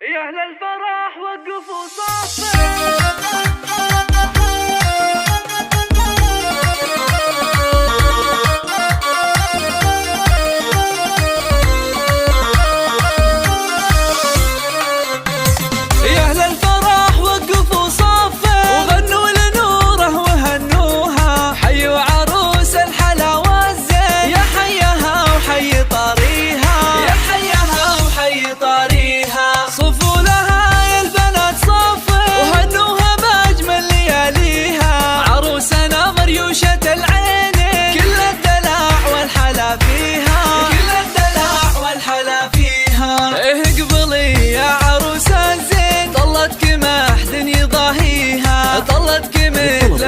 يا أهل الفرح وقفوا صفين.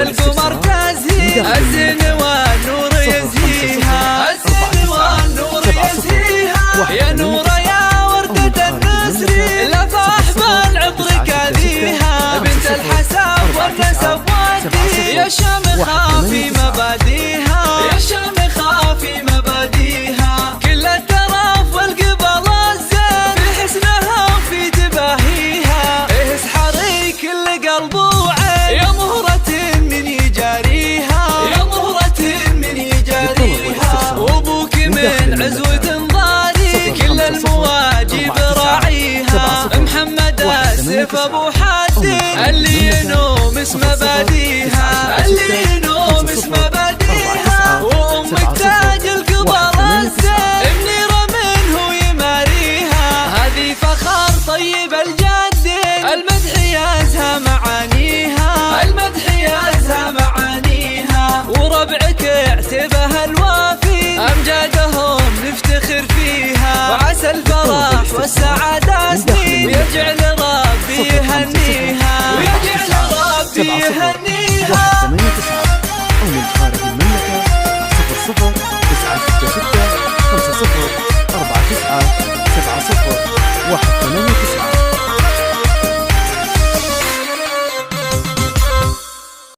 القمر تزهيها الزين والنور يزهيها الزين والنور يزهيها يا نورة يا وردة النسر لفاح بالعطر كاذيها بنت الحساب والنسب ودي يا شامخة في مباديها يا شامخة في مباديها كل التراف والقبل الزين في حسنها وفي تباهيها اسحري كل قلب وعين يا مهرة من عزوة ضاري كل المواجب راعيها محمد السيف ابو حدين اللي ينوم اسم مباديها اللي ينوم اسم مباديها وامك تاج القبر الزين منيرة منه يماريها هذه فخر طيب الجدين المدح يازها معانيها المدح يازها معانيها وربعك اعتبها الوافي امجادهم نفتخر فيها وعسى الفرح والسعادة سنين ويجعل ربي يهنيها ويجعل ربي يهنيها. 1 8 9 أو من خارج المملكة 00 966 50 49 70 10 1 8